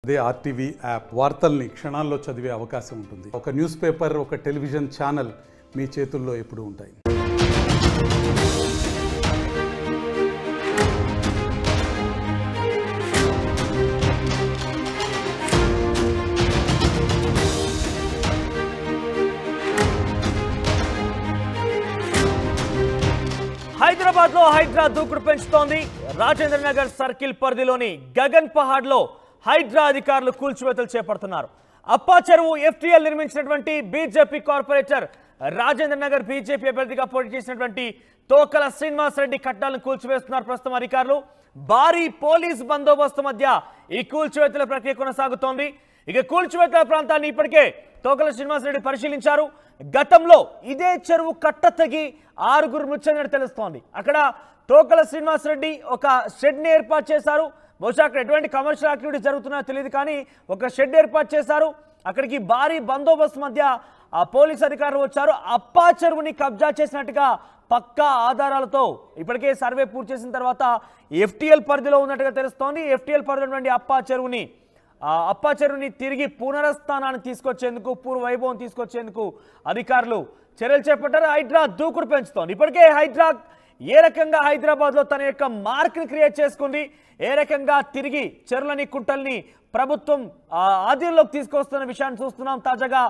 అదే RTV app వార్తల్ని క్షణాల్లో చదివే అవకాశం ఉంటుంది. ఒక న్యూస్ పేపర్, ఒక టెలివిజన్ ఛానల్ మీ చేతుల్లో ఎప్పుడూ ఉంటాయి. హైదరాబాద్ లో హైడ్రా దూకుడు పెంచుతోంది. రాజేంద్ర నగర్ సర్కిల్ పరిధిలోని గగన్ పహాడ్ లో హైడ్రా అధికారులు కూల్చివేతలు చేపడుతున్నారు. అప్పా చెరువు ఎఫ్టీఎల్ నిర్మించినటువంటి BJP corporator Rajendra Nagar BJP అభ్యర్థిగా పోటీ చేసినటువంటి తోకల శ్రీనివాస్ రెడ్డి కట్టాలను కూల్చివేస్తున్నారు ప్రస్తుతం అధికారులు. భారీ పోలీస్ బందోబస్తు మధ్య ఈ కూల్చివేతల ప్రక్రియ కొనసాగుతోంది. ఇక కూల్చివేతల ప్రాంతాన్ని ఇప్పటికే తోకల శ్రీనివాస్ రెడ్డి పరిశీలించారు. గతంలో ఇదే చెరువు కట్ట తెగి 6 మృత్యునట్టు తెలుస్తోంది. అక్కడ తోకల శ్రీనివాస్ రెడ్డి ఒక షెడ్ ని ఏర్పాటు చేశారు. బహుశా అక్కడ ఎటువంటి కమర్షియల్ యాక్టివిటీ జరుగుతున్నా తెలియదు, కానీ ఒక షెడ్ ఏర్పాటు చేశారు. అక్కడికి భారీ బందోబస్తు మధ్య ఆ పోలీస్ అధికారులు వచ్చారు. అప్పా చెరువుని కబ్జా చేసినట్టుగా పక్కా ఆధారాలతో ఇప్పటికే సర్వే పూర్తి చేసిన తర్వాత ఎఫ్టీఎల్ పరిధిలో ఉన్నట్టుగా తెలుస్తోంది. ఎఫ్టీఎల్ పరిధిలో అప్పా చెరువుని తిరిగి పునరస్థానాన్ని తీసుకొచ్చేందుకు, పూర్వ వైభవం తీసుకొచ్చేందుకు అధికారులు చర్యలు చేపట్టారు. హైడ్రా దూకుడు పెంచుతోంది. ఇప్పటికే హైడ్రా ఏ రకంగా హైదరాబాద్లో తన యొక్క మార్క్ని క్రియేట్ చేసుకుంది, ఏ రకంగా తిరిగి చెరువులని, కుంటల్ని ప్రభుత్వం ఆధీనంలోకి తీసుకొస్తున్న విషయాన్ని చూస్తున్నాం. తాజాగా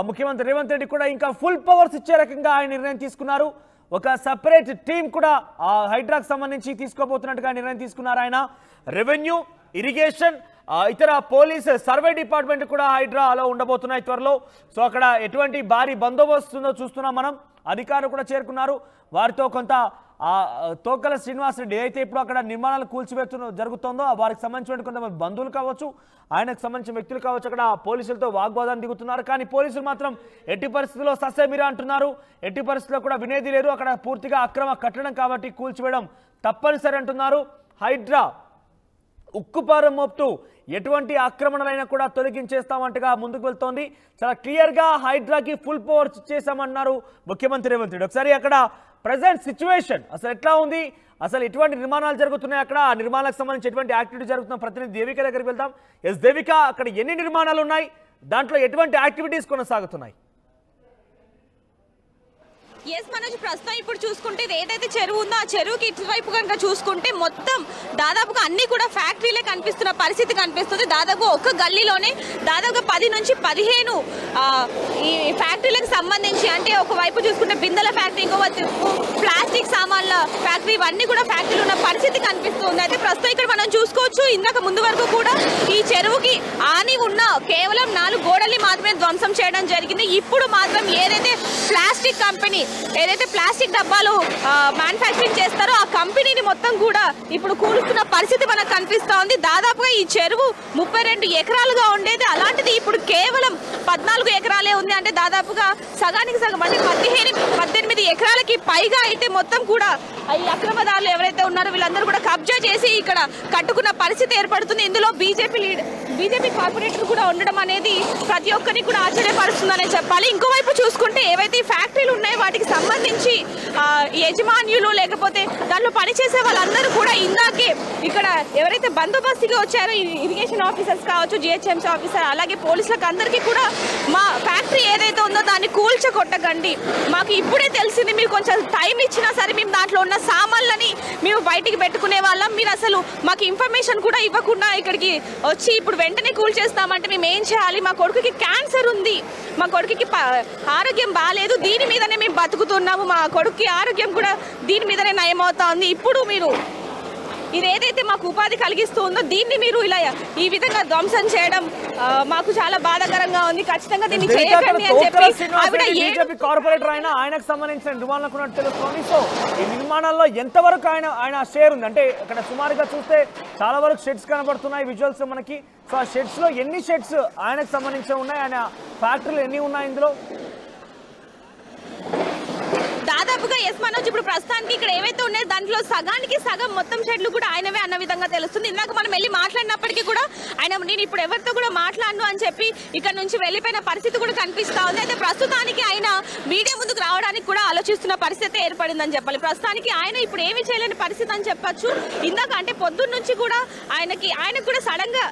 ముఖ్యమంత్రి రేవంత్ రెడ్డి కూడా ఇంకా ఫుల్ పవర్స్ ఇచ్చే రకంగా ఆయన నిర్ణయం తీసుకున్నారు. ఒక సపరేట్ టీం కూడా హైడ్రాకు సంబంధించి తీసుకోబోతున్నట్టుగా నిర్ణయం తీసుకున్నారు ఆయన. రెవెన్యూ, ఇరిగేషన్, ఇతర పోలీస్, సర్వే డిపార్ట్మెంట్ కూడా హైడ్రాలో ఉండబోతున్నాయి త్వరలో. సో అక్కడ ఎటువంటి భారీ బందోబస్తు ఉందో చూస్తున్నాం మనం. అధికారులు కూడా చేరుకున్నారు. వారితో కొంత తోకల శ్రీనివాస్ రెడ్డి ఏదైతే ఇప్పుడు అక్కడ నిర్మాణాలు జరుగుతుందో వారికి సంబంధించిన కొంతమంది బంధువులు కావచ్చు, ఆయనకు సంబంధించిన వ్యక్తులు కావచ్చు, అక్కడ పోలీసులతో వాగ్వాదాన్ని దిగుతున్నారు. కానీ పోలీసులు మాత్రం ఎట్టి పరిస్థితుల్లో ససేమిరా అంటున్నారు. ఎట్టి పరిస్థితుల్లో కూడా వినేది లేరు. అక్కడ పూర్తిగా అక్రమ కట్టడం కాబట్టి కూల్చివేయడం తప్పనిసరి అంటున్నారు. హైడ్రా ఉక్కుపారం మోపుతూ ఎటువంటి ఆక్రమణలైనా కూడా తొలగించేస్తామంటగా ముందుకు వెళ్తోంది. చాలా క్లియర్గా హైడ్రాకి ఫుల్ పవర్స్ ఇచ్చేసామన్నారు ముఖ్యమంత్రి రేవంత్ రెడ్డి. ఒకసారి అక్కడ ప్రజెంట్ సిచ్యువేషన్ అసలు ఎట్లా ఉంది, అసలు ఎటువంటి నిర్మాణాలు జరుగుతున్నాయి, అక్కడ ఆ నిర్మాణాలకు సంబంధించి ఎటువంటి యాక్టివిటీ జరుగుతున్న ప్రతినిధి దేవిక దగ్గరికి వెళ్దాం. ఎస్ దేవిక, అక్కడ ఎన్ని నిర్మాణాలు ఉన్నాయి, దాంట్లో ఎటువంటి యాక్టివిటీస్ కొనసాగుతున్నాయి? ఎస్ మనోజ్, ప్రస్తుతం ఇప్పుడు చూసుకుంటే ఇది ఏదైతే చెరువు ఉందో ఆ చెరువుకి ఇటువైపు కనుక చూసుకుంటే మొత్తం దాదాపుగా అన్ని కూడా ఫ్యాక్టరీలే కనిపిస్తున్న పరిస్థితి కనిపిస్తుంది. దాదాపు ఒక గల్లీలోనే దాదాపుగా 10 నుంచి 15 ఈ ఫ్యాక్టరీలకు సంబంధించి, అంటే ఒకవైపు చూసుకుంటే బిందెల ఫ్యాక్టరీ, ఇంకోవైపు ప్లాస్టిక్ సామాన్ల ఫ్యాక్టరీ, ఇవన్నీ కూడా ఫ్యాక్టరీలు ఉన్న పరిస్థితి కనిపిస్తుంది. అయితే ప్రస్తుతం ఇక్కడ మనం చూసుకోవచ్చు, ఇందాక ముందు వరకు కూడా ఈ చెరువుకి ఆని ఉన్న కేవలం 4 గోడల్ని మాత్రమే ధ్వంసం చేయడం జరిగింది. ఇప్పుడు మాత్రం ఏదైతే ప్లాస్టిక్ కంపెనీ, ఏదైతే ప్లాస్టిక్ డబ్బాలు మ్యానుఫ్యాక్చరింగ్ చేస్తారో ఆ కంపెనీని మొత్తం కూడా ఇప్పుడు కూలుస్తున్న పరిస్థితి మనకు కనిపిస్తా ఉంది. దాదాపుగా ఈ చెరువు 32 ఎకరాలుగా ఉండేది, అలాంటిది ఇప్పుడు కేవలం 14 ఎకరాలే ఉంది. అంటే దాదాపుగా సగానికి సగం, అంటే 18 ఎకరాలకి పైగా అయితే మొత్తం కూడా ఈ అక్రమదారులు ఎవరైతే ఉన్నారో వీళ్ళందరూ కూడా కబ్జా చేసి ఇక్కడ కట్టుకున్న పరిస్థితి ఏర్పడుతుంది. ఇందులో బీజేపీ కార్పొరేటర్ కూడా ఉండడం అనేది ప్రతి ఒక్కరికి కూడా ఆశ్చర్యపరుస్తుందనే చెప్పాలి. ఇంకోవైపు చూసుకుంటే ఏవైతే ఫ్యాక్టరీలు ఉన్నాయో వాటికి సంబంధించి యజమానులు లేకపోతే దాంట్లో పనిచేసే వాళ్ళందరూ కూడా ఇందాకే ఇక్కడ ఎవరైతే బందోబస్తుగా వచ్చారో ఇరిగేషన్ ఆఫీసర్స్ కావచ్చు, జిహెచ్ఎంసీ ఆఫీసర్, అలాగే పోలీసులకు అందరికీ కూడా మా ఫ్యాక్టరీ ఏదైతే ఉందో దాన్ని కూల్చకొట్టకండి, మాకు ఇప్పుడే తెలిసింది, మీరు కొంచెం టైం ఇచ్చినా సరే మేము దాంట్లో ఉన్న సామాన్లని మేము బయటికి పెట్టుకునే వాళ్ళం, మీరు అసలు మాకు ఇన్ఫర్మేషన్ కూడా ఇవ్వకుండా ఇక్కడికి వచ్చి ఇప్పుడు వెంటనే కూల్ చేస్తామంటే మేము ఏం చేయాలి, మా కొడుకుకి క్యాన్సర్ ఉంది, మా కొడుకుకి ఆరోగ్యం బాగాలేదు, దీని మీదనే మేము బతుకుతున్నాము, మా కొడుకుకి ఆరోగ్యం కూడా దీని మీదనే నయమవుతా ఉంది, ఇప్పుడు మీరు ఇది ఏదైతే మాకు ఉపాధి కలిగిస్తూ ఉందో దీన్ని మీరు ఇలా ఈ విధంగా ధ్వంసం చేయడం మాకు చాలా బాధాకరంగా ఉంది, ఖచ్చితంగా దీన్ని చేయకండి అని చెప్పి బీజేపీ కార్పొరేటర్ ఆయనకు సంబంధించిన నిర్మాణాలకు ఉన్నట్టు తెలుస్తోంది. సో ఈ నిర్మాణాల్లో ఎంతవరకు ఆయన షేర్ ఉంది, అంటే ఇక్కడ సుమారుగా చూస్తే చాలా వరకు షెడ్స్ కనబడుతున్నాయి విజువల్స్ మనకి. సో ఆ షెడ్స్ లో ఎన్ని షెడ్స్ ఆయనకు సంబంధించి ఉన్నాయి, ఆయన ఫ్యాక్టరీలు ఎన్ని ఉన్నాయి ఇందులో? దాదాపుగా ఎస్ మనోజ్ ఇప్పుడు ప్రస్తుతానికి ఇక్కడ ఏవైతే ఉన్నాయో దాంట్లో సగానికి సగం మొత్తం షెడ్లు కూడా ఆయనవే అన్న విధంగా తెలుస్తుంది. ఇందాక మనం వెళ్ళి మాట్లాడినప్పటికీ కూడా ఆయన నేను ఇప్పుడు ఎవరితో కూడా మాట్లాడను అని చెప్పి ఇక్కడ నుంచి వెళ్ళిపోయిన పరిస్థితి కూడా కనిపిస్తా ఉంది. అయితే ప్రస్తుతానికి ఆయన మీడియా ముందుకు రావడానికి కూడా ఆలోచిస్తున్న పరిస్థితి ఏర్పడిందని చెప్పాలి. ప్రస్తుతానికి ఆయన ఇప్పుడు ఏమి చేయలేని పరిస్థితి అని చెప్పొచ్చు. ఇందాక అంటే పొద్దున్న నుంచి కూడా ఆయనకు కూడా సడన్ గా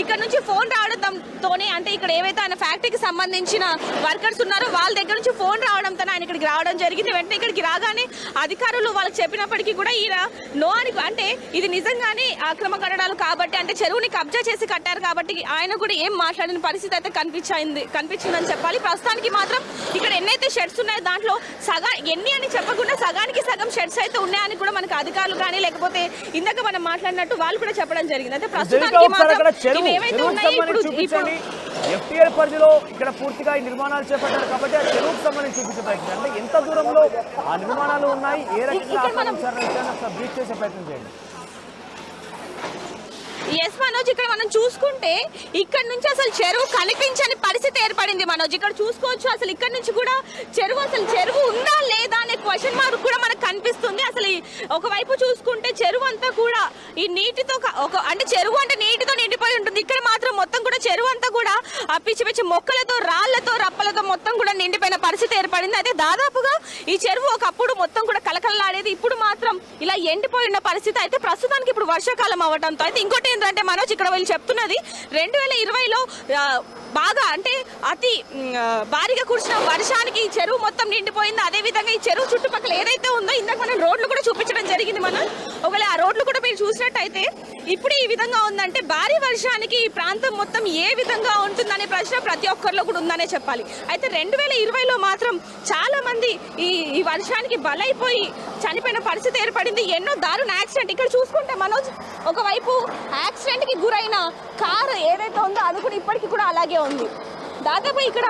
ఇక్కడ నుంచి ఫోన్ రావడంతోనే అంటే ఇక్కడ ఏవైతే ఆయన ఫ్యాక్టరీకి సంబంధించిన వర్కర్స్ ఉన్నారో వాళ్ళ దగ్గర నుంచి ఫోన్ రావడంతో ఆయన ఇక్కడికి రావడం జరిగింది. వెంటనే ఇక్కడికి రాగానే అధికారులు వాళ్ళకి చెప్పినప్పటికీ కూడా ఈయన నో అని అంటే ఇది నిజంగానే అక్రమ కట్టడాలు కాబట్టి అంటే చెరువుని కబ్జా చేసి కట్టారు కాబట్టి ఆయన కూడా ఏం మాట్లాడిన పరిస్థితి అయితే కనిపించిందని చెప్పాలి. ప్రస్తుతానికి మాత్రం ఇక్కడ ఎన్నైతే షెడ్స్ ఉన్నాయో దాంట్లో ఎన్ని అని చెప్పకుండా సగానికి సగం షెడ్స్ అయితే ఉన్నాయని కూడా మనకు అధికారులు కానీ లేకపోతే ఇందాక మనం మాట్లాడినట్టు వాళ్ళు కూడా చెప్పడం జరిగింది. అయితే ప్రస్తుతానికి మాత్రం ఏవైతే ఉన్నాయో ఇప్పుడు ఎఫ్టీఎల్ పరిధిలో ఇక్కడ పూర్తిగా ఈ నిర్మాణాలు చేపట్టారు కాబట్టి ఆ చెరువుకు సంబంధించి చూపించే ప్రయత్నం అంటే ఎంత దూరంలో ఆ నిర్మాణాలు ఉన్నాయి, ఏ రకంగా బ్రీచ్ చేసే ప్రయత్నం చేయండి. ఎస్ మనోజ్ ఇక్కడ మనం చూసుకుంటే ఇక్కడ నుంచి అసలు చెరువు కనిపించని పరిస్థితి ఏర్పడింది మనోజ్. ఇక్కడ చూసుకోవచ్చు అసలు ఇక్కడ నుంచి కూడా చెరువు ఉందా లేదా అనే క్వశ్చన్ మార్క్ కూడా మనకు కనిపిస్తుంది. అసలు ఒకవైపు చూసుకుంటే చెరువు అంతా కూడా ఈ నీటితో అంటే చెరువు అంటే నీటితో నిండిపోయి ఉంటుంది. ఇక్కడ మాత్రం మొత్తం కూడా చెరువు అంతా కూడా పిచ్చి పిచ్చి మొక్కలతో రాళ్లతో రప్పలతో మొత్తం కూడా నిండిపోయిన పరిస్థితి ఏర్పడింది. అయితే దాదాపుగా ఈ చెరువు ఒకప్పుడు మొత్తం కూడా కలకలలాడేది, ఇప్పుడు మాత్రం ఇలా ఎండిపోయిన పరిస్థితి. అయితే ప్రస్తుతానికి ఇప్పుడు వర్షాకాలం అవ్వడంతో అయితే ఇంకోటి ఏంటంటే మనోజ్ ఇక్కడ వీళ్ళు చెప్తున్నది 2020లో బాగా అంటే అతి భారీగా కురిసిన వర్షానికి ఈ చెరువు మొత్తం నిండిపోయింది. అదే విధంగా ఈ చెరువు చుట్టుపక్కల ఏదైతే ఉందో ఇందాక మనం రోడ్లు కూడా చూపించడం జరిగింది. మనం ఒకవేళ ఆ రోడ్లు కూడా మీరు చూసినట్టయితే ఇప్పుడు ఈ విధంగా ఉందంటే భారీ వర్షానికి ఈ ప్రాంతం మొత్తం ఏ విధంగా ఉంటుందనే ప్రశ్న ప్రతి ఒక్కరిలో కూడా ఉందనే చెప్పాలి. అయితే 2020లో మాత్రం చాలా మంది ఈ వర్షానికి బలైపోయి చనిపోయిన పరిస్థితి ఏర్పడింది. ఎన్నో దారుణ యాక్సిడెంట్ ఇక్కడ చూసుకుంటే మనోజ్ ఒకవైపు యాక్సిడెంట్ కి గురైన కారు ఏదైతే ఉందో అది కూడా ఇప్పటికీ కూడా అలాగే ఉంది. దాదాపు ఇక్కడ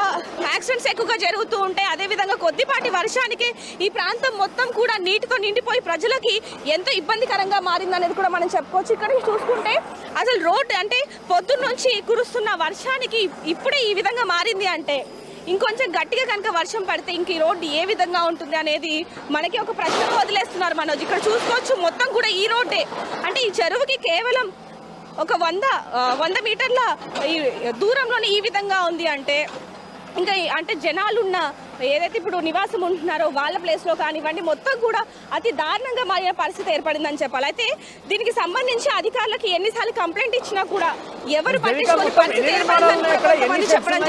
యాక్సిడెంట్స్ ఎక్కువగా జరుగుతూ ఉంటాయి. అదేవిధంగా కొద్దిపాటి వర్షానికి ఈ ప్రాంతం మొత్తం కూడా నీటితో నిండిపోయి ప్రజలకి ఎంతో ఇబ్బందికరంగా మారిందనేది కూడా మనం చెప్పుకోవచ్చు. ఇక్కడ చూసుకుంటే అసలు రోడ్ అంటే పొద్దున్న నుంచి కురుస్తున్న వర్షానికి ఇప్పుడే ఈ విధంగా మారింది అంటే ఇంకొంచెం గట్టిగా కనుక వర్షం పడితే ఇంక ఈ రోడ్డు ఏ విధంగా ఉంటుంది అనేది మనకి ఒక ప్రశ్న వదిలేస్తున్నారు మనోజ్. ఇక్కడ చూసుకోవచ్చు మొత్తం కూడా ఈ రోడ్డే అంటే ఈ చెరువుకి కేవలం ఒక 100 మీటర్ల దూరంలోనే ఈ విధంగా ఉంది అంటే ఇంకా అంటే జనాలున్న ఏదైతే ఇప్పుడు నివాసం ఉంటున్నారో వాళ్ళ ప్లేస్లో కానివ్వండి మొత్తం కూడా అతి దారుణంగా మారిన పరిస్థితి ఏర్పడిందని చెప్పాలి. అయితే దీనికి సంబంధించి అధికారులకు ఎన్నిసార్లు కంప్లైంట్ ఇచ్చినా కూడా ఎవరు పట్టించుకోని పరిస్థితి ఏర్పడిందని చెప్పడం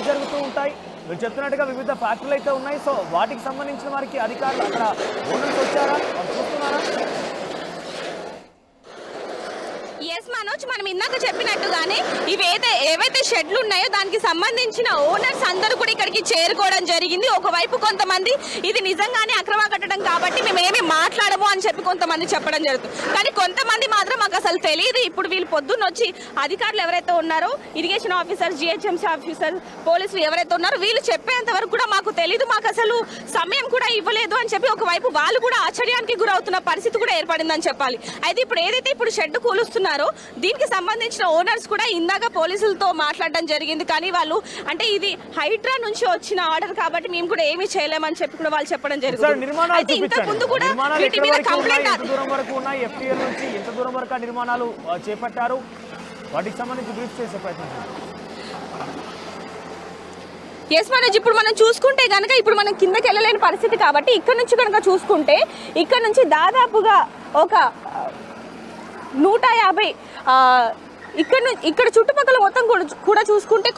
జరుగుతూ ఉంటాయి. మీరు చెప్తున్నట్టుగా వివిధ ఫ్యాక్టరీలు అయితే ఉన్నాయి. సో వాటికి సంబంధించిన వారికి అధికారులు అక్కడ ఓనర్స్ వచ్చారా చూస్తున్నారా? ఎస్ మనోజ్ మనం ఇందాక చెప్పినట్టుగానే ఏవైతే షెడ్లు ఉన్నాయో దానికి సంబంధించిన ఓనర్స్ అందరూ కూడా ఇక్కడికి చేరుకోవడం జరిగింది. ఒకవైపు కొంతమంది ఇది నిజంగానే అక్రమ కట్టడం కాబట్టి మేమేమి మాట్లాడము అని చెప్పి కొంతమంది చెప్పడం జరుగుతుంది. కానీ కొంతమంది మాత్రం మాకు అసలు తెలియదు. ఇప్పుడు వీళ్ళు పొద్దున్న వచ్చి అధికారులు ఎవరైతే ఉన్నారో ఇరిగేషన్ ఆఫీసర్, జిహెచ్ఎంసీ ఆఫీసర్, పోలీసులు ఎవరైతే ఉన్నారో వీళ్ళు చెప్పేంత వరకు కూడా మాకు తెలియదు, మాకు అసలు సమయం కూడా ఇవ్వలేదు అని చెప్పి ఒకవైపు వాళ్ళు కూడా ఆశ్చర్యానికి గురవుతున్న పరిస్థితి కూడా ఏర్పడిందని చెప్పాలి. అయితే ఇప్పుడు షెడ్ కూలుస్తున్నారు దీనికి సంబంధించిన ఓనర్స్ కూడా ఇందాక పోలీసులతో మాట్లాడడం జరిగింది. కానీ వాళ్ళు అంటే ఇది హైడ్రా నుంచి వచ్చిన ఆర్డర్ కాబట్టి మేము కూడా ఏమీ చేయలేమని చెప్పి కూడా వాళ్ళు చెప్పడం జరిగింది. అయితే ఇంతకు ముందు కూడా వీటి మీద కంప్లైంట్ ఎంత దూరం వరకు నిర్మాణాలు చేపట్టారు వాటికి సంబంధించి బ్రీఫ్ చేసే ప్రయత్నం. ఎస్ మనోజ్ ఇప్పుడు మనం చూసుకుంటే కనుక ఇప్పుడు మనం కిందకి వెళ్ళలేని పరిస్థితి కాబట్టి ఇక్కడ నుంచి కనుక చూసుకుంటే ఇక్కడ నుంచి దాదాపుగా ఒక 150 ఇక్కడ చుట్టుపక్కల మొత్తం కూడా చూసుకుంటే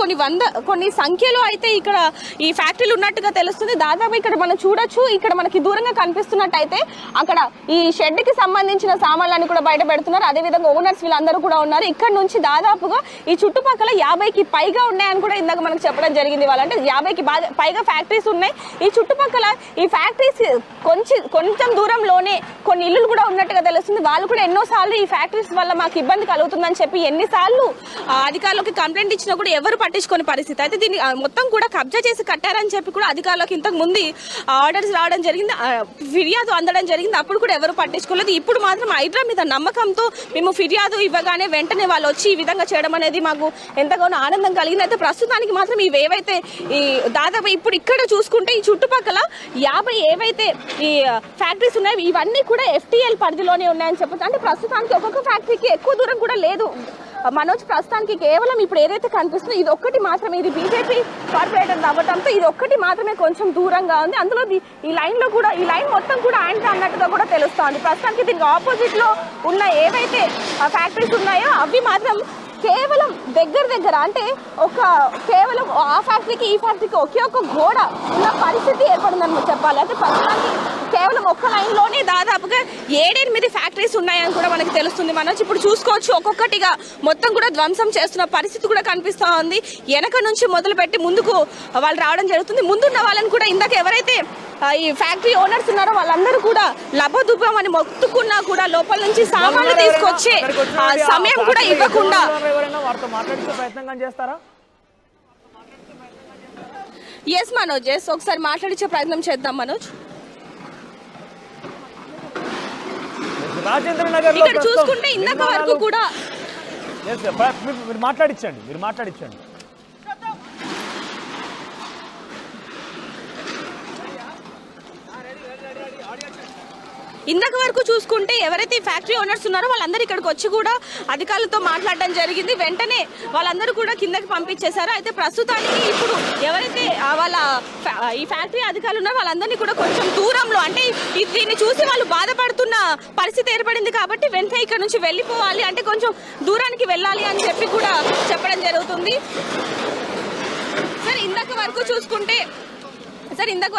కొన్ని సంఖ్యలో అయితే ఇక్కడ ఈ ఫ్యాక్టరీలు ఉన్నట్టుగా తెలుస్తుంది. దాదాపు ఇక్కడ మనం చూడొచ్చు. ఇక్కడ మనకి దూరంగా కనిపిస్తున్నట్టయితే అక్కడ ఈ షెడ్ కి సంబంధించిన సామాన్లన్నీ కూడా బయట పెడుతున్నారు. అదేవిధంగా ఓనర్స్ వీళ్ళందరూ కూడా ఉన్నారు. ఇక్కడ నుంచి దాదాపుగా ఈ చుట్టుపక్కల 50కి పైగా ఉన్నాయని కూడా ఇందాక మనకు చెప్పడం జరిగింది. వాళ్ళంటే 50కి పైగా ఫ్యాక్టరీస్ ఉన్నాయి. ఈ చుట్టుపక్కల ఈ ఫ్యాక్టరీస్ కొంచెం దూరంలోనే కొన్ని ఇల్లులు కూడా ఉన్నట్టుగా తెలుస్తుంది. వాళ్ళు కూడా ఎన్నోసార్లు ఈ ఫ్యాక్టరీస్ వల్ల మాకు ఇబ్బంది కలుగుతుందని చెప్పి ఎన్నిసార్లు అధికారులకు కంప్లైంట్ ఇచ్చినా కూడా ఎవరు పట్టించుకునే పరిస్థితి. అయితే దీన్ని మొత్తం కూడా కబ్జా చేసి కట్టారని చెప్పి కూడా అధికారులకు ఇంతకు ముందు ఆర్డర్స్ రావడం జరిగింది, ఫిర్యాదు అందడం జరిగింది. అప్పుడు కూడా ఎవరు పట్టించుకోలేదు. ఇప్పుడు మాత్రం హైడ్రా మీద నమ్మకంతో మేము ఫిర్యాదు ఇవ్వగానే వెంటనే వాళ్ళు వచ్చి ఈ విధంగా చేయడం అనేది మాకు ఎంతగానో ఆనందం కలిగింది. అయితే ప్రస్తుతానికి మాత్రం ఇవి ఏవైతే ఈ దాదాపు ఇప్పుడు ఇక్కడ చూసుకుంటే ఈ చుట్టుపక్కల 50 ఏవైతే ఈ ఫ్యాక్టరీస్ ఉన్నాయో ఇవన్నీ కూడా FTL పరిధిలోనే ఉన్నాయని చెప్పొచ్చు. అంటే ప్రస్తుతానికి ఒక్కొక్క ఫ్యాక్టరీకి ఎక్కువ దూరం కూడా లేదు మనోజ్. ప్రస్తుతానికి కేవలం ఇప్పుడు ఏదైతే కనిపిస్తుందో ఇది ఒక్కటి మాత్రమే, ఇది బీజేపీ కార్పొరేటర్ అవ్వడంతో ఇది ఒక్కటి మాత్రమే కొంచెం దూరంగా ఉంది. అందులో ఈ లైన్ లో కూడా ఈ లైన్ మొత్తం కూడా యాంటీ అన్నట్టుగా కూడా తెలుస్తోంది. ప్రస్తుతానికి దీనికి ఆపోజిట్ లో ఉన్న ఏవైతే ఫ్యాక్టరీస్ ఉన్నాయో అవి మాత్రం కేవలం దగ్గర అంటే కేవలం ఆ ఫ్యాక్టరీకి ఈ ఫ్యాక్టరీకి ఒకే ఒక గోడ ఉన్న పరిస్థితి ఏర్పడిందని చెప్పాలి. అయితే ప్రస్తుతానికి కేవలం ఒక్క లైన్లోనే దాదాపుగా 7-8 ఫ్యాక్టరీస్ ఉన్నాయని కూడా మనకి తెలుస్తుంది. మనం ఇప్పుడు చూసుకోవచ్చు ఒక్కొక్కటిగా మొత్తం కూడా ధ్వంసం చేస్తున్న పరిస్థితి కూడా కనిపిస్తూ ఉంది. వెనక నుంచి మొదలుపెట్టి ముందుకు వాళ్ళు రావడం జరుగుతుంది. ముందున్న వాళ్ళని కూడా ఇందాక ఎవరైతే ఈ ఫ్యాక్టరీ ఓనర్స్ ఉన్నారో వాళ్ళందరూ కూడా లబదుబ్బం అని మొత్తుకున్నా కూడా లోపల నుంచి సామాన్లు తీసుకొచ్చే సమయం కూడా ఇవ్వకుండా ఎస్ మనోజ్ ఒకసారి మాట్లాడించే ప్రయత్నం చేద్దాం మనోజ్. రాజేంద్ర నగర్ లో చూసుకుంటే ఇందాక వరకు కూడా మీరు మాట్లాడించండి. ఇందాక వరకు చూసుకుంటే ఎవరైతే ఫ్యాక్టరీ ఓనర్స్ ఉన్నారో వాళ్ళందరూ ఇక్కడికి వచ్చి కూడా అధికారులతో మాట్లాడడం జరిగింది. వెంటనే వాళ్ళందరూ కూడా కిందకి పంపించేశారు. అయితే ప్రస్తుతానికి ఇప్పుడు ఎవరైతే వాళ్ళ ఈ ఫ్యాక్టరీ అధికారులు ఉన్నారో వాళ్ళందరినీ కూడా కొంచెం దూరంలో, అంటే దీన్ని చూసి వాళ్ళు బాధపడుతున్న పరిస్థితి ఏర్పడింది కాబట్టి వెంటనే ఇక్కడ నుంచి వెళ్ళిపోవాలి, అంటే కొంచెం దూరానికి వెళ్ళాలి అని చెప్పి కూడా చెప్పడం జరుగుతుంది. సరే ఇందాక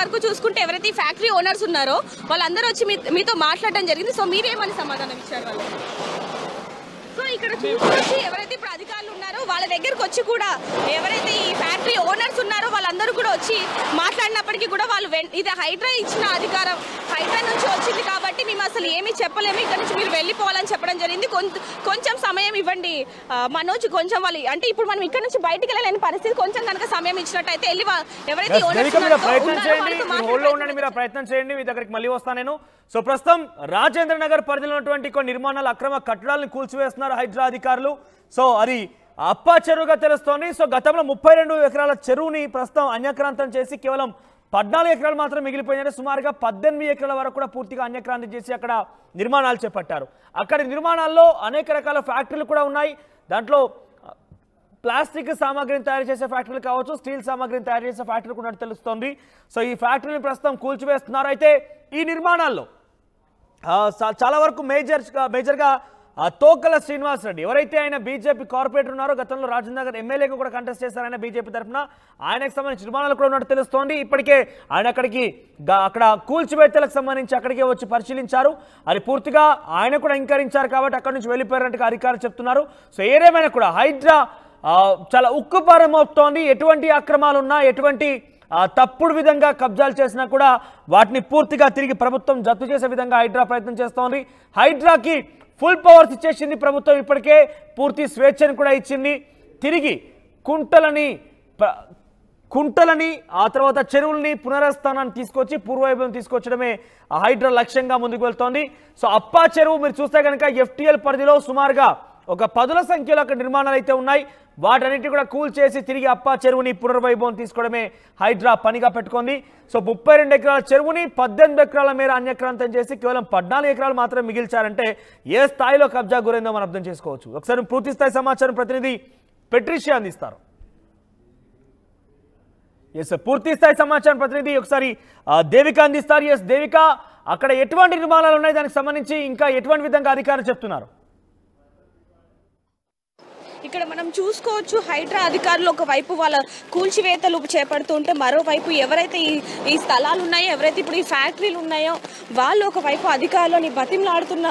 వరకు చూసుకుంటే ఎవరైతే ఈ ఫ్యాక్టరీ ఓనర్స్ ఉన్నారో వాళ్ళందరూ వచ్చి మీతో మాట్లాడడం జరిగింది. సో మీరేమని సమాధానం ఇచ్చారు వాళ్ళు? సో ఇక్కడ చూసుకొచ్చి ఎవరైతే ఇప్పుడు అధికారులు ఉన్నారో వాళ్ళ దగ్గరకు వచ్చి కూడా ఎవరైతే ఈ ఫ్యాక్టరీ ఓనర్స్ ఉన్నారో వాళ్ళందరూ కూడా వచ్చి మాట్లాడినప్పటికీ కూడా వాళ్ళు ఇది హైడ్రా ఇచ్చిన అధికారం, హైడ్రా నుంచి వచ్చింది కాబట్టి మేము అసలు ఏమీ చెప్పలేము, ఇక్కడ నుంచి మీరు వెళ్ళిపోవాలని చెప్పడం జరిగింది. కొంచెం సమయం ఇవ్వండి మనోజ్, కొంచెం వాళ్ళు అంటే ఇప్పుడు మనం ఇక్కడ నుంచి బయటికి వెళ్ళలేని పరిస్థితి, కొంచెం కనుక సమయం ఇచ్చినట్టయితే వెళ్ళి ఎవరైతే ప్రయత్నం చేయండి. మీ దగ్గరికి మళ్ళీ వస్తాను నేను. సో ప్రస్తుతం రాజేంద్ర నగర్ పరిధిలో ఉన్నటువంటి కొన్ని నిర్మాణాలు అక్రమ కట్టడాలను కూల్చివేస్తున్నారు హైడ్రా అధికారులు. సో అది అప్పా చెరువుగా తెలుస్తోంది. సో గతంలో 32 ఎకరాల చెరువుని ప్రస్తుతం అన్యక్రాంతం చేసి కేవలం 14 ఎకరాలు మాత్రం మిగిలిపోయిందంటే సుమారుగా 18 ఎకరాల వరకు కూడా పూర్తిగా అన్యక్రాంతం చేసి అక్కడ నిర్మాణాలు చేపట్టారు. అక్కడి నిర్మాణాల్లో అనేక రకాల ఫ్యాక్టరీలు కూడా ఉన్నాయి. దాంట్లో ప్లాస్టిక్ సామాగ్రిని తయారు చేసే ఫ్యాక్టరీలు కావచ్చు, స్టీల్ సామాగ్రిని తయారు చేసే ఫ్యాక్టరీలు కూడా తెలుస్తోంది. సో ఈ ఫ్యాక్టరీని ప్రస్తుతం కూల్చివేస్తున్నారు. అయితే ఈ నిర్మాణాల్లో చాలా వరకు మేజర్గా తోకల శ్రీనివాస్ రెడ్డి ఎవరైతే ఆయన బీజేపీ కార్పొరేటర్ ఉన్నారో, గతంలో రాజేంద్ర నగర్ ఎమ్మెల్యేగా కూడా కంటెస్ట్ చేశారు ఆయన బీజేపీ తరఫున, ఆయనకు సంబంధించిన నిర్మాణాలు కూడా ఉన్నట్టు తెలుస్తోంది. ఇప్పటికే ఆయన అక్కడ కూల్చివేతలకు సంబంధించి అక్కడికే వచ్చి పరిశీలించారు. అది పూర్తిగా ఆయన కూడా ఇంకరించారు కాబట్టి అక్కడి నుంచి వెళ్ళిపోయారంటే అధికారులు చెప్తున్నారు. సో ఏదేమైనా కూడా హైడ్రా చాలా ఉక్కుపారం మోపుతోంది. ఎటువంటి అక్రమాలు ఉన్నా, ఎటువంటి తప్పుడు విధంగా కబ్జాలు చేసినా కూడా వాటిని పూర్తిగా తిరిగి ప్రభుత్వం జప్తు చేసే విధంగా హైడ్రా ప్రయత్నం చేస్తోంది. హైడ్రాకి ఫుల్ పవర్స్ ఇచ్చేసింది ప్రభుత్వం, ఇప్పటికే పూర్తి స్వేచ్ఛను కూడా ఇచ్చింది. తిరిగి కుంటలని ఆ తర్వాత చెరువుల్ని పునరుస్థానాన్ని తీసుకొచ్చి పూర్వవైభవం తీసుకొచ్చడమే హైడ్రా లక్ష్యంగా ముందుకు వెళ్తోంది. సో అప్పా చెరువు మీరు చూస్తే కనుక FTL పరిధిలో సుమారుగా ఒక 10ల సంఖ్యలో అక్కడ నిర్మాణాలు అయితే ఉన్నాయి. వాటన్నిటి కూడా కూల్ చేసి తిరిగి అప్పా చెరువుని పునర్వైభవం తీసుకోవడమే హైడ్రా పనిగా పెట్టుకుంది. సో 32 ఎకరాల చెరువుని 18 ఎకరాల మేర అన్యక్రాంతం చేసి కేవలం 14 ఎకరాలు మాత్రం మిగిల్చారంటే ఏ స్థాయిలో కబ్జా గురైందో మనం అర్థం చేసుకోవచ్చు. ఒకసారి పూర్తి స్థాయి సమాచారం ప్రతినిధి పెట్రిషియా అందిస్తారు. పూర్తి స్థాయి సమాచారం ప్రతినిధి ఒకసారి దేవిక అందిస్తారు. దేవిక, అక్కడ ఎటువంటి నిర్మాణాలు ఉన్నాయి, దానికి సంబంధించి ఇంకా ఎటువంటి విధంగా అధికారులు చెప్తున్నారు? ఇక్కడ మనం చూసుకోవచ్చు హైడ్రా అధికారులు ఒకవైపు వాళ్ళ కూల్చివేతలు చేపడుతుంటే మరోవైపు ఎవరైతే ఈ స్థలాలు ఉన్నాయో, ఎవరైతే ఇప్పుడు ఈ ఫ్యాక్టరీలు ఉన్నాయో వాళ్ళు ఒకవైపు అధికారులని బతిమలాడుతున్న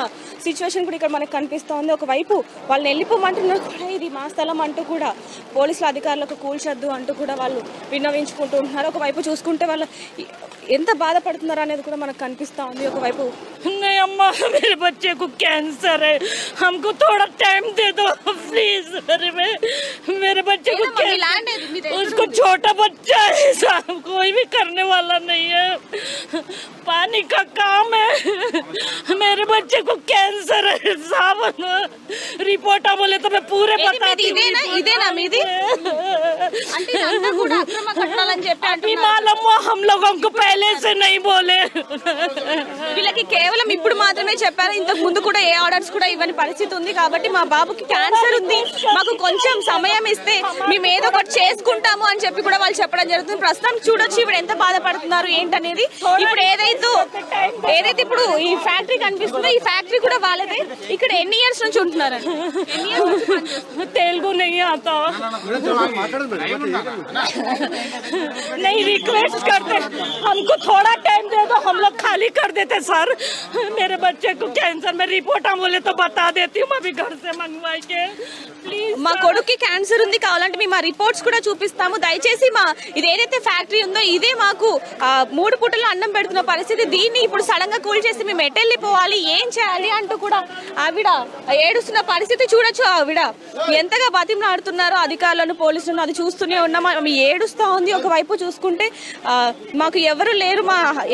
సిచ్యువేషన్ కూడా ఇక్కడ మనకు కనిపిస్తూ ఉంది. ఒకవైపు వాళ్ళని వెళ్ళిపోమంటున్నారు కూడా, ఇది మా స్థలం అంటూ కూడా పోలీసుల అధికారులకు కూల్చొద్దు అంటూ కూడా వాళ్ళు విన్నవించుకుంటూ ఉంటున్నారు. ఒకవైపు చూసుకుంటే వాళ్ళు ఎంత బాధపడుతున్నారు అనేది కూడా మనకు కనిపిస్తూ ఉంది. ఒకవైపు नहीं अम्मा मेरे बच्चे को कैंसर है, हमको थोड़ा टाइम दे दो प्लीज। मेरे बच्चे को उसको छोटा बच्चा है साहब, कोई भी करने वाला नहीं है, पानी का काम है। मेरे बच्चे को कैंसर है साहब, रिपोर्ट बोले तो मैं पूरे बताती हूँ। मालूम हम लोगों को पहले से नहीं बोले। వీళ్ళకి కేవలం ఇప్పుడు మాత్రమే చెప్పారు, ఇంతకు ముందు కూడా ఏ ఆర్డర్స్ కూడా ఇవ్వని పరిస్థితి ఉంది. కాబట్టి మా బాబుకి క్యాన్సర్ ఉంది, మాకు కొంచెం సమయం ఇస్తే మేము ఏదో ఒకటి చేసుకుంటాము అని చెప్పి కూడా వాళ్ళు చెప్పడం జరుగుతుంది. ప్రస్తుతానికి చూడొచ్చు ఇప్పుడు ఎంత బాధపడుతున్నారు ఏంటనేది. ఇప్పుడు ఏదైతే ఇప్పుడు ఈ ఫ్యాక్టరీ కనిపిస్తుందో ఈ ఫ్యాక్టరీ కూడా వాళ్ళదే. ఇక్కడ ఎన్ని ఇయర్స్ నుంచి ఉంటున్నారు? तेलुगु नहीं आता, नहीं रिक्वेस्ट करते, हमको थोड़ा टाइम दे दो, हम लोग खाली कर देते सर। मेरे बच्चे को कैंसर में रिपोर्ट बोले तो बता देती हूँ, अभी घर से मंगवा के प्लीज। మా కొడుక్కి క్యాన్సర్ ఉంది, కావాలంటే మేము ఆ రిపోర్ట్స్ కూడా చూపిస్తాము. దయచేసి మా ఇది ఏదైతే ఫ్యాక్టరీ ఉందో ఇదే మాకు 3 పూటలు అన్నం పెడుతున్న పరిస్థితి. దీన్ని ఇప్పుడు సడన్ గా కూల్ చేసి మేము ఎటెళ్ళిపోవాలి, ఏం చేయాలి అంటూ కూడా ఆవిడ ఏడుస్తున్న పరిస్థితి చూడొచ్చు. ఆవిడ ఎంతగా బతిమలాడుతున్నారో అధికారులను పోలీసులను అది చూస్తూనే ఉన్నాం. ఆమె ఏడుస్తూ ఉంది. ఒకవైపు చూసుకుంటే మాకు ఎవరు లేరు,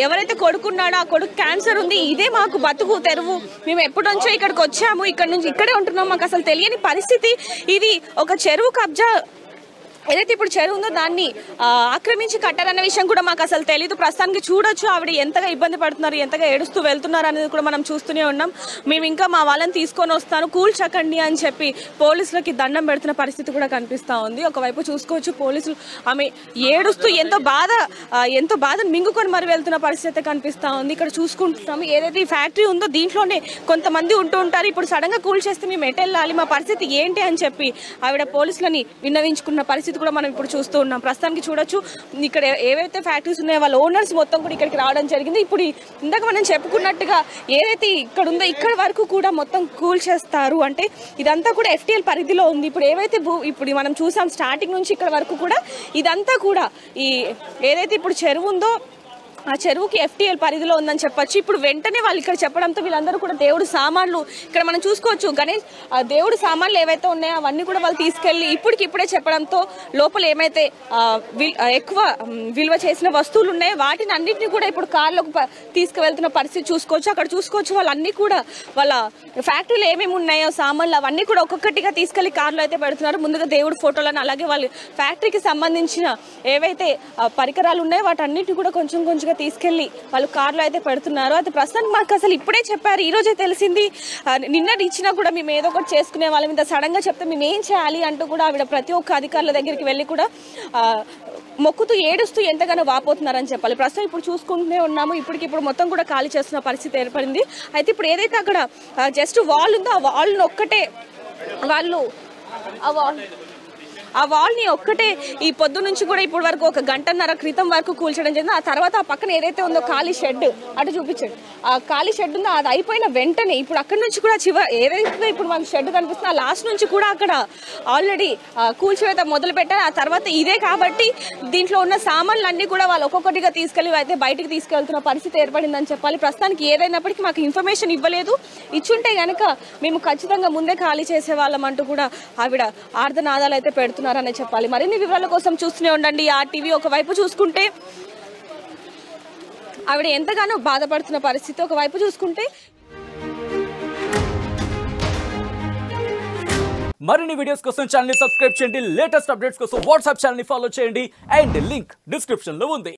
ఎవరైతే కొడుకున్నాడో ఆ కొడుకు క్యాన్సర్ ఉంది, ఇదే మాకు బతుకు తెరువు, మేము ఎప్పటి నుంచో ఇక్కడికి వచ్చాము, ఇక్కడ నుంచి ఇక్కడే ఉంటున్నాం, మాకు అసలు తెలియని పరిస్థితి. ఇది ఒక చెరువు కబ్జా ఏదైతే ఇప్పుడు చెరువు ఉందో దాన్ని ఆక్రమించి కట్టారన్న విషయం కూడా మాకు అసలు తెలియదు. ప్రస్తుతానికి చూడొచ్చు ఆవిడ ఎంతగా ఇబ్బంది పడుతున్నారు, ఎంతగా ఏడుస్తూ వెళ్తున్నారు అనేది కూడా మనం చూస్తూనే ఉన్నాం. మేము ఇంకా మా వాళ్ళని తీసుకొని వస్తాను కూల్చకండి అని చెప్పి పోలీసులకి దండం పెడుతున్న పరిస్థితి కూడా కనిపిస్తూ ఉంది. ఒకవైపు చూసుకోవచ్చు పోలీసులు ఆమె ఏడుస్తూ ఎంతో బాధను మింగుకొని మరి వెళ్తున్న పరిస్థితి కనిపిస్తూ ఉంది. ఇక్కడ చూసుకుంటున్నాము ఏదైతే ఈ ఫ్యాక్టరీ ఉందో దీంట్లోనే కొంతమంది ఉంటూ ఉంటారు. ఇప్పుడు సడన్ గా కూల్ చేస్తే మేము ఎటు వెళ్ళాలి, మా పరిస్థితి ఏంటి అని చెప్పి ఆవిడ పోలీసులని విన్నవించుకున్న పరిస్థితి కూడా మనం ఇప్పుడు చూస్తూ ఉన్నాం. ప్రస్తుతానికి చూడొచ్చు ఇక్కడ ఏవైతే ఫ్యాక్టరీస్ ఉన్నాయో వాళ్ళ ఓనర్స్ మొత్తం కూడా ఇక్కడికి రావడం జరిగింది. ఇప్పుడు ఇందాక మనం చెప్పుకున్నట్టుగా ఏదైతే ఇక్కడ ఉందో ఇక్కడ వరకు కూడా మొత్తం కూల్ చేస్తారు. అంటే ఇదంతా కూడా FTL పరిధిలో ఉంది. ఇప్పుడు ఏవైతే ఇప్పుడు మనం చూసాం స్టార్టింగ్ నుంచి ఇక్కడ వరకు కూడా ఇదంతా కూడా ఈ ఏదైతే ఇప్పుడు చెరువు ఉందో ఆ చెరువుకి FTL పరిధిలో ఉందని చెప్పొచ్చు. ఇప్పుడు వెంటనే వాళ్ళు ఇక్కడ చెప్పడంతో వీళ్ళందరూ కూడా దేవుడు సామాన్లు ఇక్కడ మనం చూసుకోవచ్చు గణేష్ దేవుడు సామాన్లు ఏవైతే ఉన్నాయో అవన్నీ కూడా వాళ్ళు తీసుకెళ్లి ఇప్పుడే చెప్పడంతో లోపల ఏమైతే ఎక్కువ విలువ చేసిన వస్తువులు ఉన్నాయో వాటిని అన్నింటినీ కూడా ఇప్పుడు కార్లోకి తీసుకువెళ్తున్న పరిస్థితి చూసుకోవచ్చు. అక్కడ చూసుకోవచ్చు వాళ్ళన్నీ కూడా వాళ్ళ ఫ్యాక్టరీలో ఏమేమి ఉన్నాయో సామాన్లు అవన్నీ కూడా ఒక్కొక్కటిగా తీసుకెళ్లి కార్లో అయితే పెడుతున్నారు. ముందుగా దేవుడు ఫోటోలను అలాగే వాళ్ళ ఫ్యాక్టరీకి సంబంధించిన ఏవైతే పరికరాలు ఉన్నాయో వాటన్నిటిని కూడా కొంచెం తీసుకెళ్లి వాళ్ళు కార్లో అయితే పెడుతున్నారు. అది ప్రస్తుతానికి మాకు అసలు ఇప్పుడే చెప్పారు, ఈ రోజే తెలిసింది. నిన్నటి ఇచ్చినా కూడా మేము ఏదో ఒకటి చేసుకునే వాళ్ళం, ఇంత సడన్ గా చెప్తే మేము ఏం చేయాలి అంటూ కూడా ఆవిడ ప్రతి ఒక్క అధికారుల దగ్గరికి వెళ్ళి కూడా మొక్కుతూ ఏడుస్తూ ఎంతగానో వాపోతున్నారని చెప్పాలి. ప్రస్తుతం ఇప్పుడు చూసుకుంటూనే ఉన్నాము. ఇప్పుడు మొత్తం కూడా ఖాళీ చేస్తున్న పరిస్థితి ఏర్పడింది. అయితే ఇప్పుడు ఏదైతే అక్కడ జస్ట్ వాల్ ఉందో ఆ వాల్ని ఒక్కటే వాళ్ళు ఆ వాల్ని ఒక్కటే ఈ పొద్దు నుంచి కూడా ఇప్పటి వరకు 1 గంటన్నర క్రితం వరకు కూల్చడం జరిగింది. ఆ తర్వాత ఆ పక్కన ఏదైతే ఉందో ఖాళీ షెడ్ అటు చూపించండి, ఆ ఖాళీ షెడ్ ఉందో అది అయిపోయిన వెంటనే ఇప్పుడు అక్కడి నుంచి కూడా ఏదైతే ఇప్పుడు మనకు షెడ్ కనిపిస్తుందో ఆ లాస్ట్ నుంచి కూడా అక్కడ ఆల్రెడీ కూల్చివేత మొదలు పెట్టారు. ఆ తర్వాత ఇదే కాబట్టి దీంట్లో ఉన్న సామాన్లు అన్ని కూడా వాళ్ళు ఒక్కొక్కటిగా తీసుకెళ్లి అయితే బయటికి తీసుకెళ్తున్న పరిస్థితి ఏర్పడిందని చెప్పాలి. ప్రస్తుతానికి ఏదైనప్పటికీ మాకు ఇన్ఫర్మేషన్ ఇవ్వలేదు, ఇచ్చుంటే గనక మేము ఖచ్చితంగా ముందే ఖాళీ చేసేవాళ్ళం అంటూ కూడా ఆవిడ ఆర్ధనాదాలు అయితే పెడుతున్నారనే చెప్పాలి. మరిన్ని వివరాల కోసం చూస్తూనే ఉండండి RTV. ఒకవైపు చూసుకుంటే ఆవిడ ఎంతగానో బాధపడుతున్న పరిస్థితి, ఒకవైపు చూసుకుంటే మరిన్ని వీడియోస్ కోసం ఛానల్ ని సబ్స్క్రైబ్ చేయండి. లేటెస్ట్ అప్డేట్స్ కోసం వాట్సాప్ ఛానల్ ని ఫాలో చేయండి. అండ్ లింక్ డిస్క్రిప్షన్ లో ఉంది.